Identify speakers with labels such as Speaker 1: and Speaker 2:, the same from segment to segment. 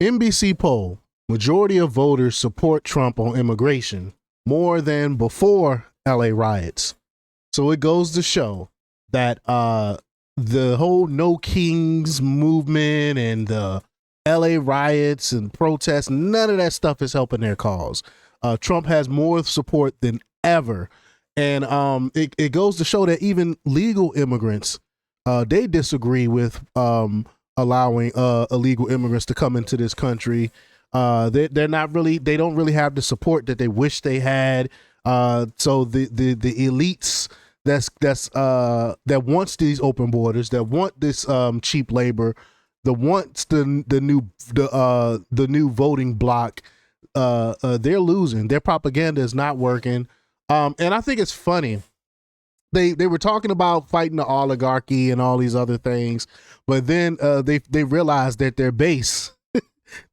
Speaker 1: NBC poll: majority of voters support Trump on immigration, more than before LA riots. So it goes to show that the whole No Kings movement and the LA riots and protests, none of that stuff is helping their cause. Trump has more support than ever. And it goes to show that even legal immigrants, they disagree with allowing illegal immigrants to come into this country. They don't really have the support that they wish they had. So the elites that wants these open borders, that want this cheap labor, that wants the new voting bloc, they're losing. Their propaganda is not working. And I think it's funny. They were talking about fighting the oligarchy and all these other things, but then they realized that their base,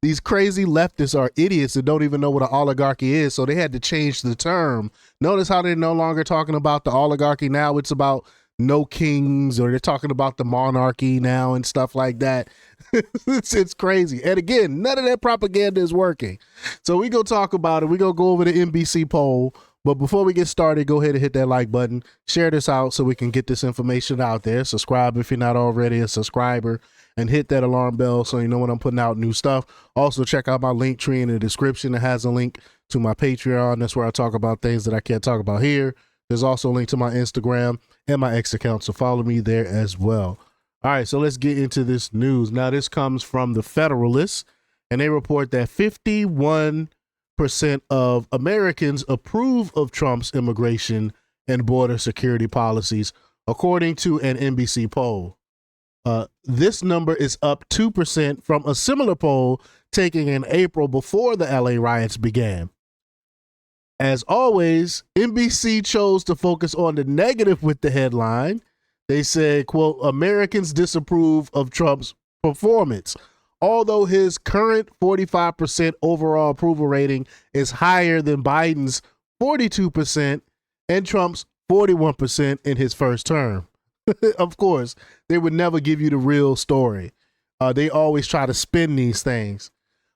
Speaker 1: these crazy leftists, are idiots and don't even know what an oligarchy is. So they had to change the term. Notice how they're no longer talking about the oligarchy. Now it's about no kings, or they're talking about the monarchy now and stuff like that. It's crazy. And again, none of that propaganda is working. So we go talk about it. We go over the NBC poll. But before we get started, go ahead and hit that like button. Share this out so we can get this information out there. Subscribe if you're not already a subscriber, and hit that alarm bell so you know when I'm putting out new stuff. Also, check out my link tree in the description. It has a link to my Patreon. That's where I talk about things that I can't talk about here. There's also a link to my Instagram and my X account, so follow me there as well. All right, so let's get into this news. Now, this comes from the Federalist, and they report that 51% of Americans approve of Trump's immigration and border security policies, according to an NBC poll. This number is up 2% from a similar poll taken in April before the LA riots began. As always, NBC chose to focus on the negative with the headline. They said, quote, Americans disapprove of Trump's performance. Although his current 45% overall approval rating is higher than Biden's 42% and Trump's 41% in his first term. Of course, they would never give you the real story. They always try to spin these things.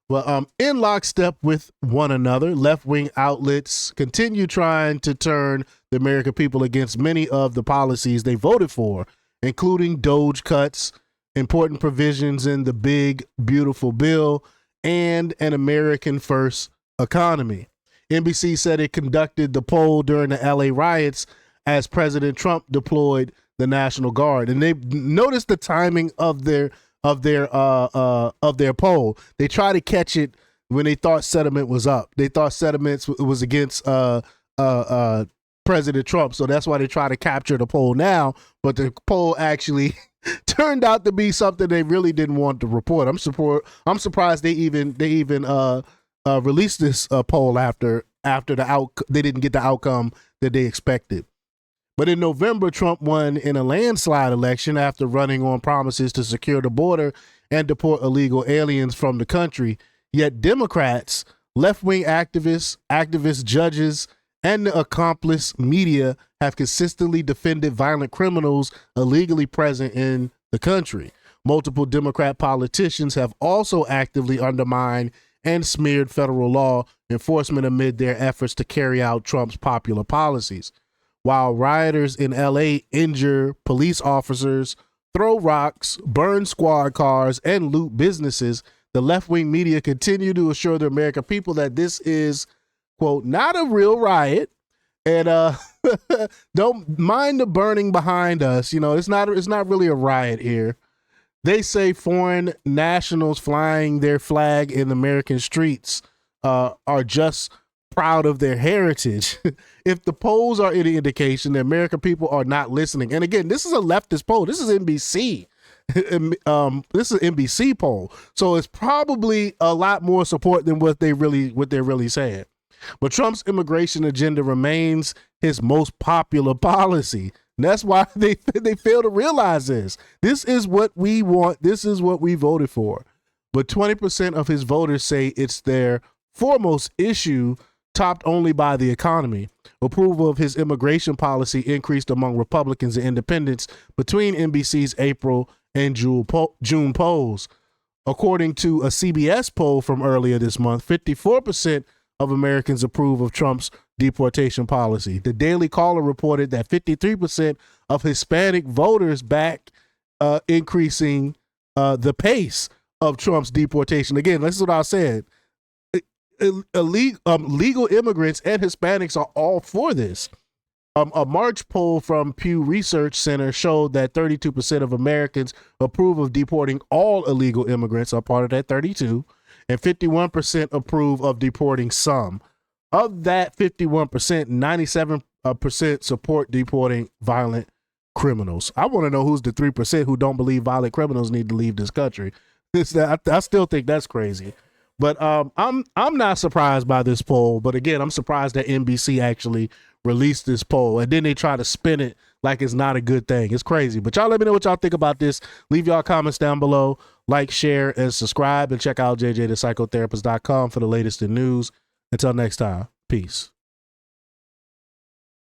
Speaker 1: Well, in lockstep with one another, left-wing outlets continue trying to turn the American people against many of the policies they voted for, including DOGE cuts, important provisions in the big, beautiful bill, and an American first economy. NBC said it conducted the poll during the LA riots as President Trump deployed the National Guard. And they noticed the timing of their poll. They try to catch it when they thought sentiment was up. They thought sentiment was against President Trump. So that's why they try to capture the poll now. But the poll actually turned out to be something they really didn't want to report. I'm surprised they even released this poll after they didn't get the outcome that they expected. But in November, Trump won in a landslide election after running on promises to secure the border and deport illegal aliens from the country. Yet Democrats, left-wing activists, judges, and the accomplice media have consistently defended violent criminals illegally present in the country. Multiple Democrat politicians have also actively undermined and smeared federal law enforcement amid their efforts to carry out Trump's popular policies. While rioters in LA injure police officers, throw rocks, burn squad cars, and loot businesses, the left-wing media continue to assure the American people that this is, quote, not a real riot, and don't mind the burning behind us. You know, it's not really a riot here. They say foreign nationals flying their flag in American streets are just proud of their heritage. If the polls are any indication, the American people are not listening. And again, this is a leftist poll. This is NBC. This is an NBC poll. So it's probably a lot more support than what they're really saying. But Trump's immigration agenda remains his most popular policy. And that's why they fail to realize this. This is what we want. This is what we voted for. But 20% of his voters say it's their foremost issue, topped only by the economy. Approval of his immigration policy increased among Republicans and independents between NBC's April and June polls. According to a CBS poll from earlier this month, 54% of Americans approve of Trump's deportation policy. The Daily Caller reported that 53% of Hispanic voters back increasing the pace of Trump's deportation. Again, this is what I said. Legal immigrants and Hispanics are all for this. A March poll from Pew Research Center showed that 32% of Americans approve of deporting all illegal immigrants, a part of that 32, and 51% approve of deporting some. Of that 51%, 97% support deporting violent criminals. I want to know who's the 3% who don't believe violent criminals need to leave this country. I still think that's crazy. But I'm not surprised by this poll. But again, I'm surprised that NBC actually released this poll, and then they try to spin it like it's not a good thing. It's crazy. But y'all let me know what y'all think about this. Leave y'all comments down below. Like, share, and subscribe, and check out jjthepsychotherapist.com for the latest in news. Until next time, peace.